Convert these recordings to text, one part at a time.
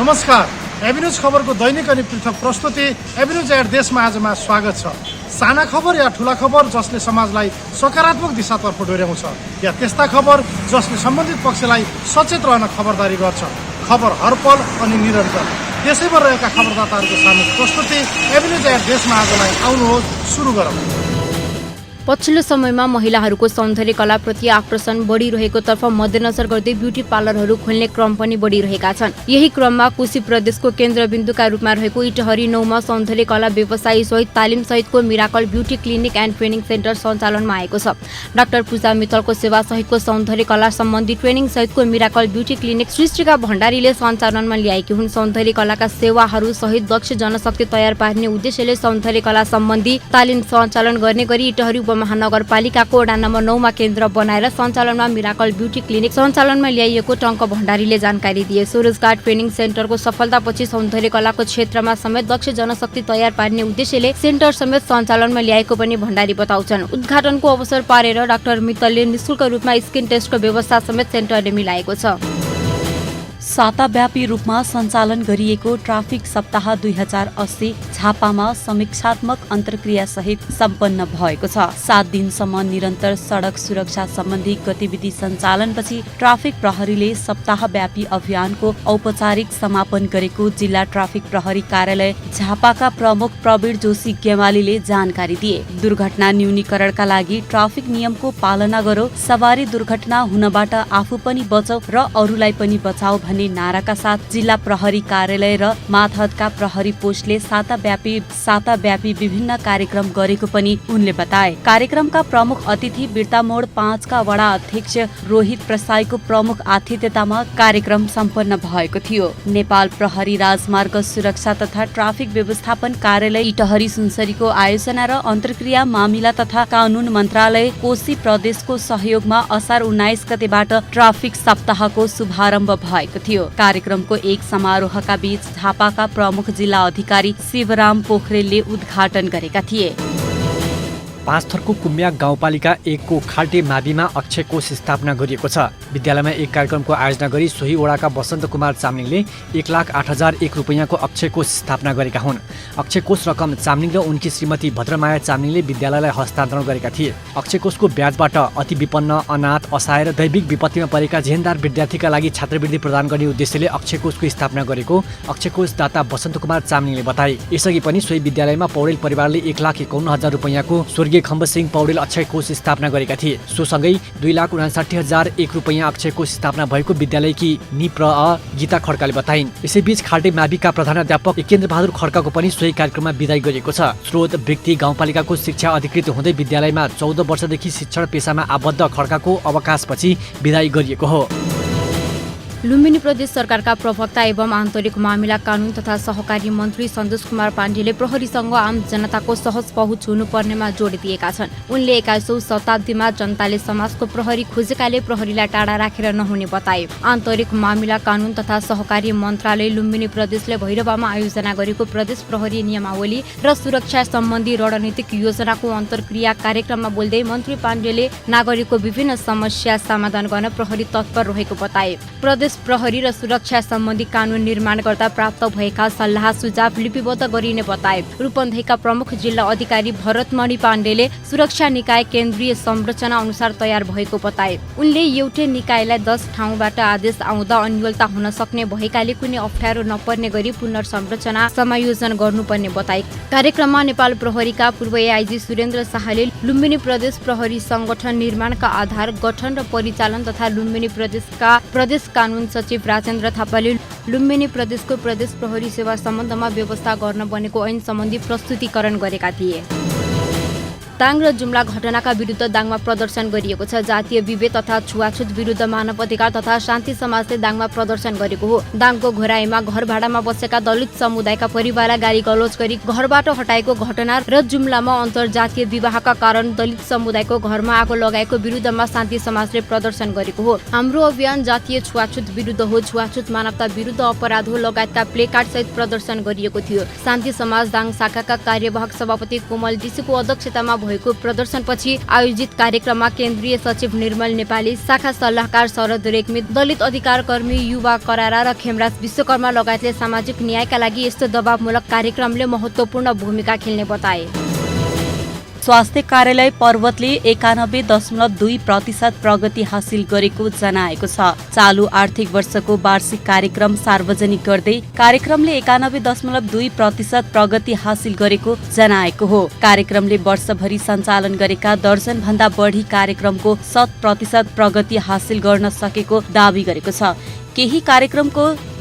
नमस्कार, एभिन्यूज खबरको दैनिक अनि पृथक प्रस्तुति एभिन्यूज एट देशमा आजमा स्वागत छ। साना खबर या ठुला खबर जसले समाजलाई सकारात्मक दिशातर्फ डोर्याउँछ या त्यस्ता खबर जसले सम्बन्धित पक्षलाई सचेत रहन खबरदारी गर्छ। खबर हरपल अनि निरन्तर देशैभर रहेका खबरदाताहरूको सामु प्रस्तुति एभिन्यूज एट देशमा आजलाई आउनुहोस्, सुरु गरौँ। पछिल्लो समयमा महिलाहरूको सौन्दर्य कलाप्रति आकर्षण बढिरहेको तर्फ मध्यनजर गर्दै ब्युटी पार्लरहरू खोल्ने क्रम पनि बढिरहेका छन्। यही क्रममा कोशी प्रदेशको केन्द्रबिन्दुका रूपमा रहेको इटहरी 9 मा सौन्दर्य कला व्यवसायी सहित तालिम सहितको miracle beauty clinic and training centre सञ्चालनमा आएको छ। डाक्टर पूजा मित्तलको सेवा सहितको सौन्दर्य कला सम्बन्धी ट्रेनिङ सहितको मिराकल ब्युटी क्लिनिक सृष्टिका भण्डारीले सञ्चालनमा ल्याएकी हुन्। सौन्दर्य कलाका सेवाहरू सहित दक्ष जनशक्ति तयार पार्ने उद्देश्यले सौन्दर्य कला सम्बन्धी तालिम सञ्चालन गर्ने गरी इटहरी महानगरपालिकाको वडा नम्बर 9 मा केन्द्र बनाएर सञ्चालनमा मिराकल ब्युटी क्लिनिक सञ्चालनमा ल्याइएको टङ्क भण्डारीले जानकारी दिए। स्वरोजगार ट्रेनिङ सेन्टरको सफलतापछि सौन्दर्य कलाको क्षेत्रमा समेत दक्ष जनशक्ति तयार पार्ने उद्देश्यले सेन्टर समेत सञ्चालनमा ल्याएको पनि भण्डारी बताउँछन्। उद्घाटनको अवसर पारेर डाक्टर मित्तलले निशुल्क रूपमा स्किन टेस्टको व्यवस्था समेत सेन्टरले मिलाएको छ। साताव्यापी रूपमा सञ्चालन गरिएको ट्राफिक सप्ताह 2080 झापामा समीक्षात्मक अन्तर्क्रिया सहित सम्पन्न भएको छ। 7 दिनसम्म निरन्तर सडक सुरक्षा सम्बन्धी गतिविधि सञ्चालनपछि ट्राफिक प्रहरीले सप्ताहव्यापी अभियानको औपचारिक समापन गरेको जिल्ला ट्राफिक प्रहरी कार्यालय झापाका प्रमुख प्रवीण जोशी गेवालीले जानकारी दिए। दुर्घटना न्यूनीकरणका लागि ट्राफिक नियमको पालना गरौँ, सवारी दुर्घटना हुनबाट आफू पनि बचौ र अरूलाई पनि बचाऊ भन्ने नाराका साथ जिल्ला प्रहरी कार्यालय र मातहतका प्रहरी पोस्टले साताव्यापी विभिन्न कार्यक्रम गरेको पनि उनले बताए। कार्यक्रमका प्रमुख अतिथि बिर्तामोड 5 का वडा अध्यक्ष रोहित प्रसाईको प्रमुख आतिथ्यतामा कार्यक्रम सम्पन्न भएको थियो। नेपाल प्रहरी राजमार्ग सुरक्षा तथा ट्राफिक व्यवस्थापन कार्यालय इटहरी सुनसरीको आयोजना र अन्तर्क्रिया मामिला तथा कानून मन्त्रालय कोशी प्रदेशको सहयोगमा असार 19 गतेबाट ट्राफिक सप्ताहको शुभारम्भ भएको थियो। कार्यक्रमको एक समारोहका बीच झापाका प्रमुख जिल्ला अधिकारी शिवराम पोखरेलले उद्घाटन गरेका थिए। पाँचथरको कुम्या गाउँपालिका 1 को खाल्टे माविमा अक्षय कोष स्थापना गरिएको छ। विद्यालयमा एक कार्यक्रमको आयोजना गरी सोही वडाका वसन्त कुमार चामलिङले 1,08,001 रुपैयाँको अक्षय कोष स्थापना गरेका हुन्। अक्षय कोष रकम चामलिङ र उनकी श्रीमती भद्रमाया चामलिङले विद्यालयलाई हस्तान्तरण गरेका थिए। अक्षय कोषको ब्याजबाट अति विपन्न, अनाथ, असहाय र दैविक विपत्तिमा परेका जेहेन्दार विद्यार्थीका लागि छात्रवृत्ति प्रदान गर्ने उद्देश्यले अक्षय कोषको स्थापना गरेको अक्षय कोष दाता वसन्त कुमार चामलिङले बताए। यसअघि पनि सोही विद्यालयमा पौडेल परिवारले 1,51,000 रुपैयाँको स्वर्गीय खम्बसिंह पौडेल अक्षय कोष स्थापना गरेका थिए। सोसँगै 2,59,001 रुपैयाँ अक्षय कोष स्थापना भएको विद्यालयकी निप्र गीता खड्काले बताइन्। यसैबीच खाल्टे माविका प्रधानाध्यापक एकेन्द्र बहादुर खड्काको पनि सोही कार्यक्रममा विदाई गरिएको छ। स्रोत व्यक्ति गाउँपालिकाको शिक्षा अधिकृत हुँदै विद्यालयमा 14 वर्षदेखि शिक्षण पेसामा आबद्ध खड्काको अवकाशपछि विदाई गरिएको हो। लुम्बिनी प्रदेश सरकारका प्रवक्ता एवं आन्तरिक मामिला कानून तथा सहकारी मन्त्री सन्तोष कुमार पाण्डेले प्रहरीसँग आम जनताको सहज पहुँच हुनुपर्नेमा जोड दिएका छन्। उनले 21औं शताब्दीमा जनताले समाजको प्रहरी खोजेकाले प्रहरीलाई टाढा राखेर नहुने बताए। आन्तरिक मामिला कानून तथा सहकारी मन्त्रालय लुम्बिनी प्रदेशले भैरवामा आयोजना गरेको प्रदेश प्रहरी नियमावली र सुरक्षा सम्बन्धी रणनीतिक योजनाको अन्तर्क्रिया कार्यक्रममा बोल्दै मन्त्री पाण्डेले नागरिकको विभिन्न समस्या समाधान गर्न प्रहरी तत्पर रहेको बताए। प्रदेश प्रहरी र सुरक्षा सम्बन्धी कानून निर्माण गर्दा प्राप्त भएका सल्लाह सुझाव लिपिबद्ध गरिने बताए। रूपन्देहीका प्रमुख जिल्ला अधिकारी भरतमणि पाण्डेले सुरक्षा निकाय केन्द्रीय संरचना अनुसार तयार भएको बताए। उनले एउटै निकायलाई 10 ठाउँबाट आदेश आउँदा अन्योलता हुन सक्ने भएकाले कुनै अप्ठ्यारो नपर्ने गरी पुनर्संरचना समायोजन गर्नुपर्ने बताए। कार्यक्रममा नेपाल प्रहरीका पूर्व एआइजी सुरेन्द्र शाहले लुम्बिनी प्रदेश प्रहरी संगठन निर्माणका आधार, गठन र परिचालन तथा लुम्बिनी प्रदेशका प्रदेश कानून सचिव राजेन्द्र थापाले लुम्बिनी प्रदेशको प्रदेश प्रहरी सेवा सम्बन्धमा व्यवस्था गर्न बनेको ऐन सम्बन्धी प्रस्तुतिकरण गरेका थिए। दाङ र जुम्ला घटनाका विरुद्ध दाङमा प्रदर्शन गरिएको छ। जातीय विभेद तथा छुवाछुत विरुद्ध मानव अधिकार तथा शान्ति समाजले दाङमा प्रदर्शन गरेको हो। दाङको घोराईमा घर भाडामा बसेका दलित समुदायका परिवारलाई गाली गलौज गरी घरबाट हटाएको घटना र जुम्लामा अन्तर्जातीय विवाहका कारण दलित समुदायको घरमा आगो लगाएको विरुद्धमा शान्ति समाजले प्रदर्शन गरेको हो। हाम्रो अभियान जातीय छुवाछुत विरुद्ध हो, छुवाछुत मानवता विरुद्ध अपराध हो लगायतका प्लेकार्ड सहित प्रदर्शन गरिएको थियो। शान्ति समाज दाङ शाखाका कार्यवाहक सभापति कोमल डिसीको अध्यक्षतामा भएको प्रदर्शनपछि आयोजित कार्यक्रममा केन्द्रीय सचिव निर्मल नेपाली, शाखा सल्लाहकार शरद रेग्मी, दलित अधिकार कर्मी युवा करारा र खेमराज विश्वकर्मा लगायतले सामाजिक न्यायका लागि यस्तो दबावमूलक कार्यक्रमले महत्त्वपूर्ण भूमिका खेल्ने बताए। स्वास्थ्य कार्यालय पर्वतले 91.2% प्रगति हासिल गरेको जनाएको छ। चालु आर्थिक वर्षको वार्षिक कार्यक्रम सार्वजनिक गर्दै कार्यक्रमले 91.2% प्रगति हासिल गरेको जनाएको हो। कार्यक्रमले वर्षभरि सञ्चालन गरेका दर्जन भन्दा बढी कार्यक्रमको 100% प्रगति हासिल गर्न सकेको दावी गरेको छ।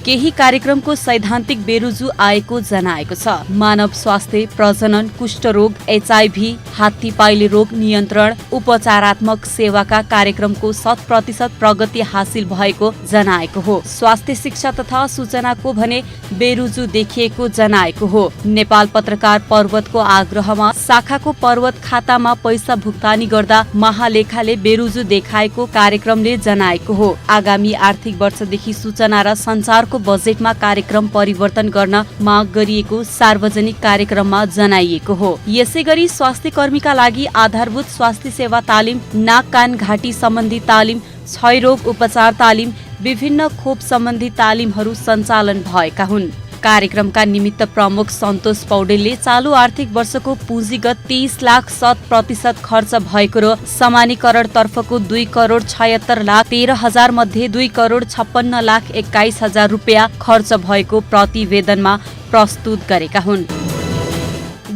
केही कार्यक्रमको सैद्धान्तिक बेरुजु आएको जनाएको छ। मानव स्वास्थ्य, प्रजनन, कुष्ठरोग, HIV, हात्ती पाइले रोग नियन्त्रण, उपचारात्मक सेवाका कार्यक्रमको 100% प्रगति हासिल भएको जनाएको हो। स्वास्थ्य शिक्षा तथा सूचनाको भने बेरुजु देखिएको जनाएको हो। नेपाल पत्रकार पर्वतको आग्रहमा शाखाको पर्वत खातामा पैसा भुक्तानी गर्दा महालेखाले बेरुजु देखाएको कार्यक्रमले जनाएको हो। आगामी आर्थिक वर्षदेखि सूचना र सञ्चार बजेटमा कार्यक्रम परिवर्तन गर्न माग गरिएको सार्वजनिक कार्यक्रममा जनाइएको हो। यसैगरी स्वास्थ्य कर्मीका लागि आधारभूत स्वास्थ्य सेवा तालिम, नाक कान घाँटी सम्बन्धी तालिम, क्षयरोग उपचार तालिम, विभिन्न खोप सम्बन्धी तालिमहरू सञ्चालन भएका हुन्। कार्यक्रमका निमित्त प्रमुख सन्तोष पौडेलले चालु आर्थिक वर्षको पुँजीगत 30,07% खर्च भएको र समानीकरणतर्फको 2,76,13,000 मध्ये 2,56,21,000 रुपियाँ खर्च भएको प्रतिवेदनमा प्रस्तुत गरेका हुन्।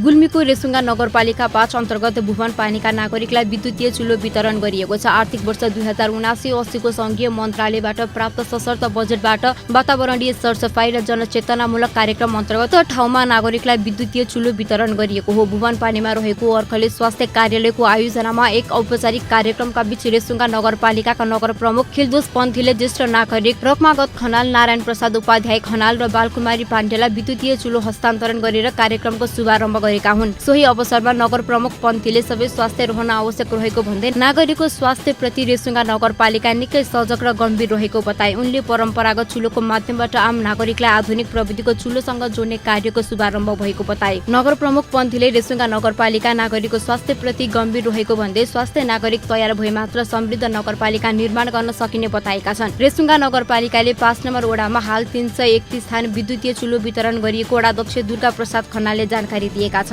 गुल्मीको रेसुङ्गा नगरपालिका 5 अन्तर्गत भुवन पानीका नागरिकलाई विद्युतीय चुलो वितरण गरिएको छ। आर्थिक वर्ष 2079-80 को सङ्घीय मन्त्रालयबाट प्राप्त सशर्त बजेटबाट वातावरणीय सरसफाई र जनचेतनामूलक कार्यक्रम अन्तर्गत ठाउँमा नागरिकलाई विद्युतीय चुलो वितरण गरिएको हो। भुवन पानीमा रहेको अर्खले स्वास्थ्य कार्यालयको आयोजनामा एक औपचारिक कार्यक्रमका बीच रेसुङ्गा नगरपालिकाका नगर प्रमुख खिलदोस पन्थीले ज्येष्ठ नागरिक रकमागत खनाल, नारायण प्रसाद उपाध्याय खनाल र बालकुमारी पाण्डेलाई विद्युतीय चुलो हस्तान्तरण गरेर कार्यक्रमको शुभारम्भ गरेका हुन्। सोही अवसरमा नगर प्रमुख पन्थीले सबै स्वास्थ्य रहन आवश्यक रहेको भन्दै नागरिकको स्वास्थ्य प्रति रेसुङ्गा नगरपालिका निकै सजग र गम्भीर रहेको बताए। उनले परम्परागत चुलोको माध्यमबाट आम नागरिकलाई आधुनिक प्रविधिको चुलोसँग जोड्ने कार्यको शुभारम्भ भएको बताए। नगर प्रमुख पन्थीले रेसुङ्गा नगरपालिका नागरिकको स्वास्थ्य प्रति गम्भीर रहेको भन्दै स्वास्थ्य नागरिक तयार भए मात्र समृद्ध नगरपालिका निर्माण गर्न सकिने बताएका छन्। रेसुङ्गा नगरपालिकाले 5 नम्बर वडामा हाल 331 स्थान विद्युतीय चुलो वितरण गरिएको वडाध्यक्ष दुर्गा प्रसाद खनालले जानकारी दिएका छन्।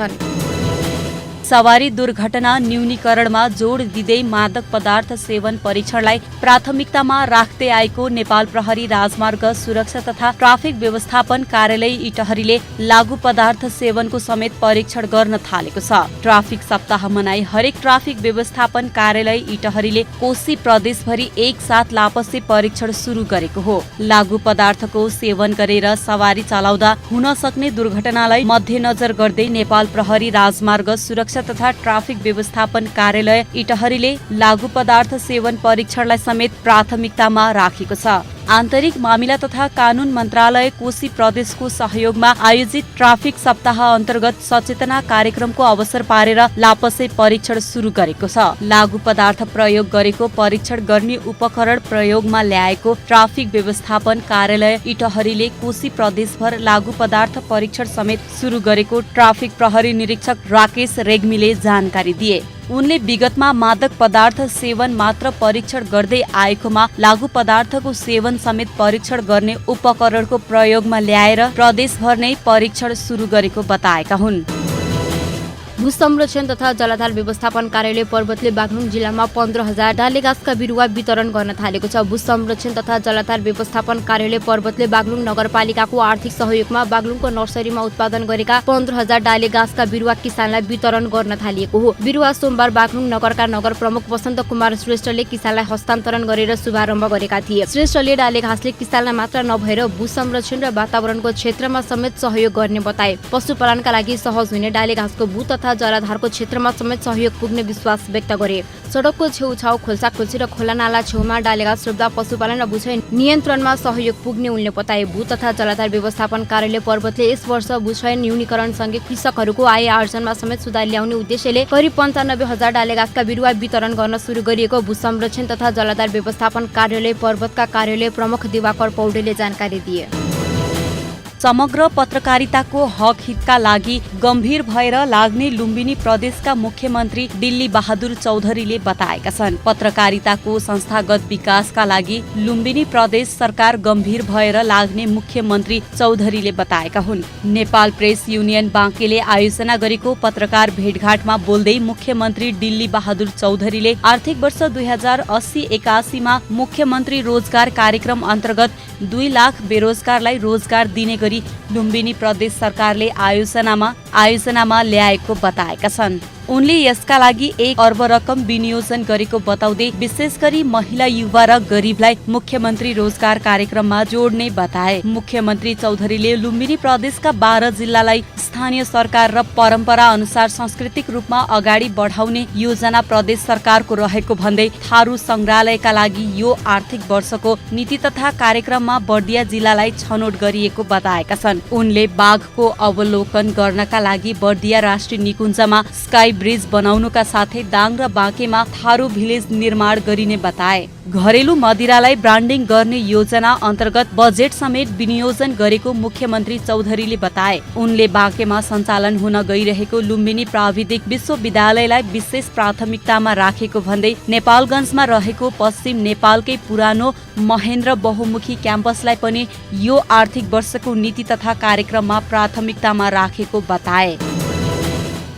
सवारी दुर्घटना न्यूनीकरणमा जोड दिँदै मादक पदार्थ सेवन परीक्षणलाई प्राथमिकतामा राख्दै आएको नेपाल प्रहरी राजमार्ग सुरक्षा तथा ट्राफिक व्यवस्थापन कार्यालय इटहरीले लागू पदार्थ सेवनको समेत परीक्षण गर्न थालेको छ। ट्राफिक सप्ताह मनाई हरेक ट्राफिक व्यवस्थापन कार्यालय इटहरीले कोशी प्रदेशभरि एक साथ लापसे परीक्षण सुरु गरेको हो। लागू पदार्थको सेवन गरेर सवारी चलाउँदा हुन सक्ने दुर्घटनालाई मध्यनजर गर्दै नेपाल प्रहरी राजमार्ग सुरक्षा तथा ट्राफिक व्यवस्थापन कार्यालय इटहरीले लागू पदार्थ सेवन परीक्षणलाई समेत प्राथमिकतामा राखेको छ। आन्तरिक मामिला तथा कानून मन्त्रालय कोशी प्रदेशको सहयोगमा आयोजित ट्राफिक सप्ताह अन्तर्गत सचेतना कार्यक्रमको अवसर पारेर लापसे परीक्षण सुरु गरेको छ। लागू पदार्थ प्रयोग गरेको परीक्षण गर्ने उपकरण प्रयोगमा ल्याएको ट्राफिक व्यवस्थापन कार्यालय इटहरीले कोशी प्रदेशभर लागू पदार्थ परीक्षण समेत सुरु गरेको ट्राफिक प्रहरी निरीक्षक राकेश रेग्मीले जानकारी दिए। उनले विगतमा मादक पदार्थ सेवन मात्र परीक्षण गर्दै आएकोमा लागू पदार्थको सेवन समेत परीक्षण गर्ने उपकरणको प्रयोगमा ल्याएर प्रदेशभर नै परीक्षण सुरु गरेको बताएका हुन्। भू संरक्षण तथा जलाधार व्यवस्थापन कार्यालय पर्वतले बागलुङ जिल्लामा 15,000 डाले घाँसका बिरुवा वितरण गर्न थालेको छ। भू संरक्षण तथा जलाधार व्यवस्थापन कार्यालय पर्वतले बागलुङ नगरपालिकाको आर्थिक सहयोगमा बागलुङको नर्सरीमा उत्पादन गरेका 15,000 डाले घाँसका बिरुवा किसानलाई वितरण गर्न थालिएको हो। बिरुवा सोमबार बागलुङ नगरका नगर प्रमुख वसन्त कुमार श्रेष्ठले किसानलाई हस्तान्तरण गरेर शुभारम्भ गरेका थिए। श्रेष्ठले डाले घाँसले किसानलाई मात्र नभएर भू संरक्षण र वातावरणको क्षेत्रमा समेत सहयोग गर्ने बताए। पशुपालनका लागि सहज हुने डाले घाँसको भू तथा जलाधारको क्षेत्रमा समेत सहयोग पुग्ने विश्वास व्यक्त गरे। सडकको छेउछाउ खोल्सा खोल्सी र खोला नाला छेउमा डालेघाँस रोप्दा पशुपालन र भूक्षय नियन्त्रणमा सहयोग पुग्ने उनले बताए। भू तथा जलाधार व्यवस्थापन कार्यालय पर्वतले यस वर्ष भूक्षय न्यूनीकरणसँगै कृषकहरूको आय आर्जनमा समेत सुधार ल्याउने उद्देश्यले करिब 95,000 डालेघाँसका बिरुवा वितरण गर्न सुरु गरिएको भू संरक्षण तथा जलाधार व्यवस्थापन कार्यालय पर्वतका कार्यालय प्रमुख दिवाकर पौडेलले जानकारी दिए। समग्र पत्रकारिताको हक हितका लागि गम्भीर भएर लाग्ने लुम्बिनी प्रदेशका मुख्यमन्त्री डिल्ली बहादुर चौधरीले बताएका छन्। पत्रकारिताको संस्थागत विकासका लागि लुम्बिनी प्रदेश सरकार गम्भीर भएर लाग्ने मुख्यमन्त्री चौधरीले बताएका हुन्। नेपाल प्रेस युनियन बाँकेले आयोजना गरेको पत्रकार भेटघाटमा बोल्दै मुख्यमन्त्री डिल्ली बहादुर चौधरीले आर्थिक वर्ष 2080-81 मुख्यमन्त्री रोजगार कार्यक्रम अन्तर्गत 2 लाख बेरोजगारलाई रोजगार दिने गरी लुम्बिनी प्रदेश सरकारले आयोजनामा ल्याएको बताएका छन्। उनले यसका लागि 1 अर्ब रकम विनियोजन गरेको बताउँदै विशेष गरी महिला, युवा र गरिबलाई मुख्यमन्त्री रोजगार कार्यक्रममा जोड्ने बताए। मुख्यमन्त्री चौधरीले लुम्बिनी प्रदेशका 12 जिल्लालाई स्थानीय सरकार र परम्परा अनुसार सांस्कृतिक रूपमा अगाडि बढाउने योजना प्रदेश सरकारको रहेको भन्दै थारू संग्रहालयका लागि यो आर्थिक वर्षको नीति तथा कार्यक्रममा बर्दिया जिल्लालाई छनौट गरिएको बताएका छन्। उनले बाघको अवलोकन गर्नका लागि बर्दिया राष्ट्रिय निकुञ्जमा स्काई ब्रिज बनाउनुका साथै दाङ र बाँकेमा थारू भिलेज निर्माण गरिने बताए। घरेलु मदिरालाई ब्रान्डिङ गर्ने योजना अन्तर्गत बजेट समेत विनियोजन गरेको मुख्यमन्त्री चौधरीले बताए। उनले बाँकेमा सञ्चालन हुन गइरहेको लुम्बिनी प्राविधिक विश्वविद्यालयलाई विशेष प्राथमिकतामा राखेको भन्दै नेपालगञ्जमा रहेको पश्चिम नेपालकै पुरानो महेन्द्र बहुमुखी क्याम्पसलाई पनि यो आर्थिक वर्षको नीति तथा कार्यक्रममा प्राथमिकतामा राखेको बताए।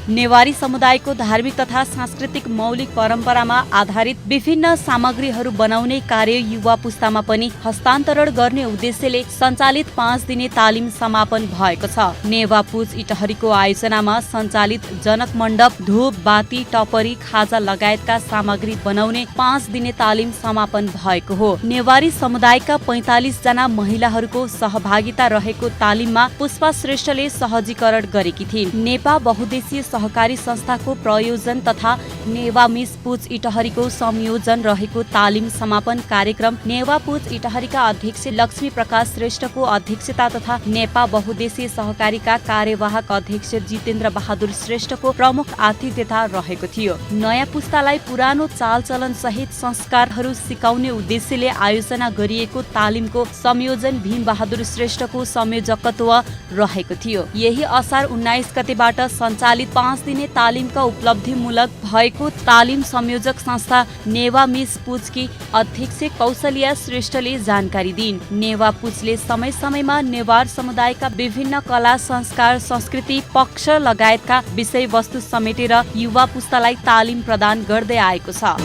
नेवारी समुदायको धार्मिक तथा सांस्कृतिक मौलिक परम्परामा आधारित विभिन्न सामग्रीहरू बनाउने कार्य युवा पुस्तामा पनि हस्तान्तरण गर्ने उद्देश्यले सञ्चालित 5 दिने तालिम समापन भएको छ। नेवा पुज इटहरीको आयोजनामा सञ्चालित जनक मण्डप, धूप, बाती, टपरी, खाजा लगायतका सामग्री बनाउने 5 दिने तालिम समापन भएको हो। नेवारी समुदायका 45 जना महिलाहरूको सहभागिता रहेको तालिममा पुष्पा श्रेष्ठले सहजीकरण गरेकी थिइन्। नेपा बहुद्देशीय सहकारी संस्थाको प्रयोजन तथा नेवा मिस पुज इटहरीको संयोजन रहेको तालिम समापन कार्यक्रम नेवा पुज इटहरीका अध्यक्ष लक्ष्मी प्रकाश श्रेष्ठको अध्यक्षता तथा नेपा बहुद्देशीय सहकारीका कार्यवाहक अध्यक्ष जितेन्द्र बहादुर श्रेष्ठको प्रमुख आतिथ्यता रहेको थियो। नयाँ पुस्तालाई पुरानो चालचलन सहित संस्कारहरू सिकाउने उद्देश्यले आयोजना गरिएको तालिमको संयोजन भीम बहादुर श्रेष्ठको संयोजकत्व रहेको थियो। यही असार 19 गतेबाट सञ्चालित 5 दिने तालिमका उपलब्धिमूलक भएको तालिम संयोजक संस्था नेवा मिस पुजकी अध्यक्ष कौशल्या श्रेष्ठले जानकारी दिइन्। नेवा पुजले समय समयमा नेवार समुदायका विभिन्न कला, संस्कार, संस्कृति, पक्ष लगायतका विषयवस्तु समेटेर युवा पुस्तालाई तालिम प्रदान गर्दै आएको छ।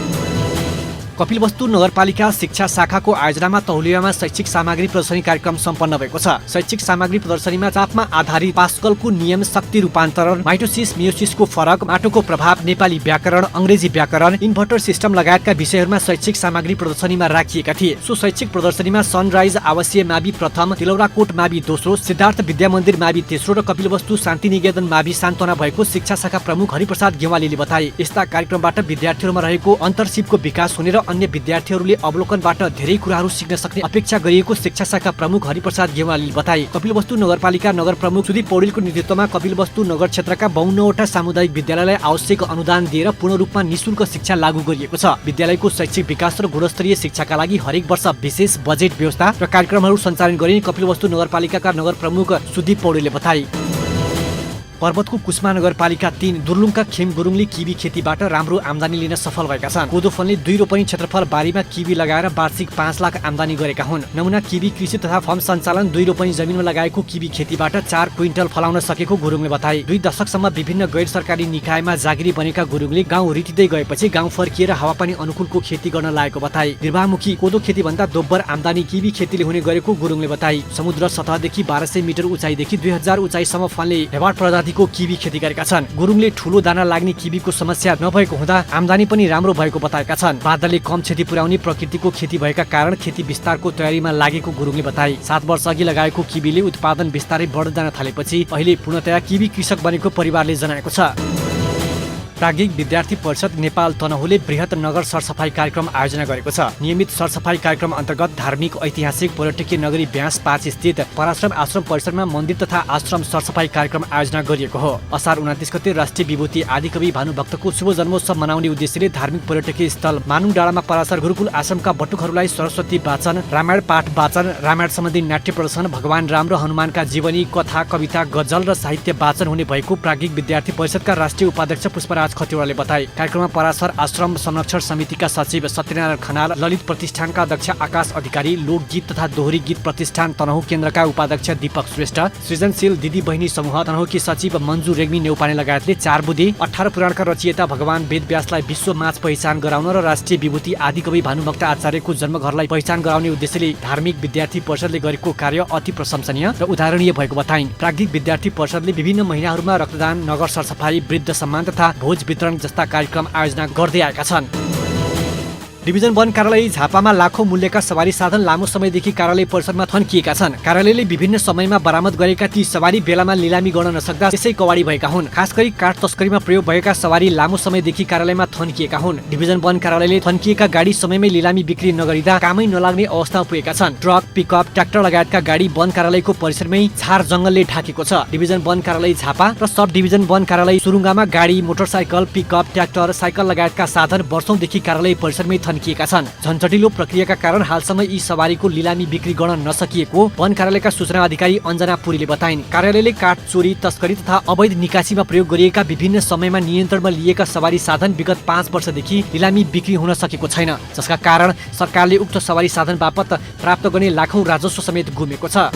कपिलवस्तु नगरपालिका शिक्षा शाखाको आयोजनामा तौलियामा शैक्षिक सामग्री प्रदर्शनी कार्यक्रम सम्पन्न भएको छ। शैक्षिक सामग्री प्रदर्शनीमा चापमा आधारित पास्कलको नियम, शक्ति रूपान्तरण, माइटोसिस मियोसिसको फरक, माटोको प्रभाव, नेपाली व्याकरण, अंग्रेजी व्याकरण, इन्भर्टर सिस्टम लगायतका विषयहरूमा शैक्षिक सामग्री प्रदर्शनीमा राखिएका थिए। सो शैक्षिक प्रदर्शनीमा सनराइज आवासीय मावि प्रथम, तिलौराकोट मावि दोस्रो, सिद्धार्थ विद्या मन्दिर मावि तेस्रो र कपिलवस्तु शान्ति निकेतन मावि सान्तवना भएको शिक्षा शाखा प्रमुख हरिप्रसाद गेवालीले बताए। यस्ता कार्यक्रमबाट विद्यार्थीहरूमा रहेको अन्तरशिपको विकास हुने र अन्य विद्यार्थीहरूले अवलोकनबाट धेरै कुराहरू सिक्न सक्ने अपेक्षा गरिएको शिक्षा शाखा प्रमुख हरिप्रसाद गेवालीले बताए। कपिलवस्तु नगरपालिका नगर प्रमुख सुदीप पौडेलको नेतृत्वमा कपिलवस्तु नगर क्षेत्रका 52वटा सामुदायिक विद्यालयलाई आवश्यक अनुदान दिएर पूर्ण रूपमा निःशुल्क शिक्षा लागू गरिएको छ। विद्यालयको शैक्षिक विकास र गुणस्तरीय शिक्षाका लागि हरेक वर्ष विशेष बजेट व्यवस्था र कार्यक्रमहरू सञ्चालन गरिने कपिलवस्तु नगरपालिकाका नगर प्रमुख सुदीप पौडेलले बताए। पर्वतको कुस्मा नगरपालिका 3 दुर्लुङका खेम गुरुङले किवी खेतीबाट राम्रो आम्दानी लिन सफल भएका छन्। कोदो फल्ने 2 रोपनी क्षेत्रफल बारीमा किवी लगाएर वार्षिक 5 लाख आम्दानी गरेका हुन्। नमुना किवी कृषि तथा फर्म सञ्चालन 2 रोपनी जमिनमा लगाएको किवी खेतीबाट 4 क्विन्टल फलाउन सकेको गुरुङले बताए। 2 दशकसम्म विभिन्न गैर सरकारी निकायमा जागिरी बनेका गुरुङले गाउँ रिटिँदै गएपछि गाउँ फर्किएर हावापानी अनुकूलको खेती गर्न लागेको बताए। निर्वाहमुखी कोदो खेतीभन्दा दोब्बर आम्दानी किवी खेतीले हुने गरेको गुरुङले बताए। समुद्र सतहदेखि 1200 मिटर उचाइदेखि 2000 उचाइसम्म फल्ने हेवाड प्रजाति किवी खेती गरेका छन्। गुरुङले ठूलो दाना लाग्ने किवीको समस्या नभएको हुँदा आम्दानी पनि राम्रो भएको बताएका छन्। बादलले कम क्षति पुर्याउने प्रकृतिको खेती भएका कारण खेती विस्तारको तयारीमा लागेको गुरुङले बताए। 7 वर्ष अघि लगाएको किवीले उत्पादन बिस्तारै बढ्दै जान थालेपछि अहिले पूर्णतया किवी कृषक बनेको परिवारले जनाएको छ। प्राज्ञिक विद्यार्थी परिषद नेपाल तनहुले बृहत नगर सरसफाई कार्यक्रम आयोजना गरेको छ। नियमित सरसफाई कार्यक्रम अन्तर्गत धार्मिक, ऐतिहासिक, पर्यटकीय नगरी ब्यास 5 स्थित पराश्रम आश्रम परिसरमा मन्दिर तथा आश्रम सरसफाई कार्यक्रम आयोजना गरिएको हो। असार 29 गते राष्ट्रिय विभूति आदिकवि भानुभक्तको शुभ जन्मोत्सव मनाउने उद्देश्यले धार्मिक पर्यटकीय स्थल मानुङ डाँडामा पराशर गुरुकुल आश्रमका बटुकहरूलाई सरस्वती वाचन, रामायण पाठ वाचन, रामायण सम्बन्धी नाट्य प्रदर्शन, भगवान राम र हनुमानका जीवनी, कथा, कविता, गजल र साहित्य वाचन हुने भएको प्राज्ञिक विद्यार्थी परिषदका राष्ट्रिय उपाध्यक्ष पुष्पराज खतिवड़ाले बताए। कार्यक्रममा पराशर आश्रम संरक्षण समितिका सचिव सत्यनारायण खनाल, ललित प्रतिष्ठानका अध्यक्ष आकाश अधिकारी, लोकगीत तथा दोहोरी गीत प्रतिष्ठान तनहु केन्द्रका उपाध्यक्ष दीपक श्रेष्ठ, सृजनशील दिदी बहिनी समूह तनहुकी सचिव मन्जु रेग्मी नेउपाने लगायतले 4 बुँदे 18 पुराणका रचयिता भगवान वेदव्यासलाई विश्व माझ पहिचान गराउन र राष्ट्रिय विभूति आदिकवि भानुभक्त आचार्यको जन्मघरलाई पहिचान गराउने उद्देश्यले धार्मिक विद्यार्थी परिषदले गरेको कार्य अति प्रशंसनीय र उदाहरणीय भएको बताइन्। प्राज्ञिक विद्यार्थी परिषदले विभिन्न महिनाहरूमा रक्तदान, नगर सरसफाई, वृद्ध सम्मान तथा भोज वितरण जस्ता कार्यक्रम आयोजना गर्दै आएका छन्। डिभिजन 1 कार्यालय झापामा लाखौं मूल्यका सवारी साधन लामो समयदेखि कार्यालय परिसरमा थन्किएका छन्। कार्यालयले विभिन्न समयमा बरामद गरेका ती सवारी बेलामा लिलामी गर्न नसक्दा त्यसै कवाडी भएका हुन्। खास गरी काठ तस्करीमा प्रयोग भएका सवारी लामो समयदेखि कार्यालयमा थन्किएका हुन्। डिभिजन 1 कार्यालयले थन्किएका गाडी समयमै लिलामी बिक्री नगरिँदा कामै नलाग्ने अवस्था पुगेका छन्। ट्रक, पिकअप, ट्र्याक्टर लगायतका गाडी वन कार्यालयको परिसरमै झार जंगलले ढाकेको छ। डिभिजन 1 कार्यालय झापा र सब डिभिजन 1 कार्यालय सुरुङामा गाडी, मोटरसाइकल, पिकअप, ट्र्याक्टर, साइकल लगायतका साधन वर्षौंदेखि कार्यालय परिसरमै थन्किएका छन्। झन्झटिलो प्रक्रियाका कारण हालसम्म यी सवारीको लिलामी बिक्री गर्न नसकिएको वन कार्यालयका सूचना अधिकारी अञ्जना पुरीले बताइन्। कार्यालयले काठ चोरी, तस्करी तथा अवैध निकासीमा प्रयोग गरिएका विभिन्न समयमा नियन्त्रणमा लिएका सवारी साधन विगत 5 वर्षदेखि लिलामी बिक्री हुन सकेको छैन, जसका कारण सरकारले उक्त सवारी साधन बापत प्राप्त गर्ने लाखौं राजस्व समेत गुमेको छ।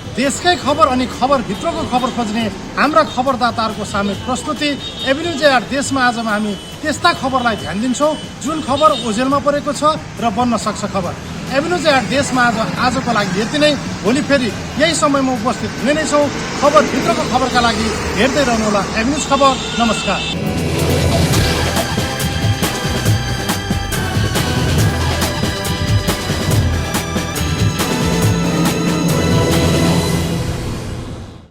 देशकै खबर अनि खबर भित्रको खबर खोज्ने हाम्रा खबरदाताहरूको सामूहिक प्रस्तुति एभिन्यू जे8 देशमा आजमा हामी त्यस्ता खबरलाई ध्यान दिन्छौँ जुन खबर ओझेलमा परेको छ र बन्न सक्छ खबर। एभिन्यू जे8 देशमा आजको लागि यति नै। भोलि फेरि यही समयमा उपस्थित हुने नै छौँ। खबर भित्रको खबरका लागि हेर्दै रहनुहोला एभिन्यूज खबर। नमस्कार।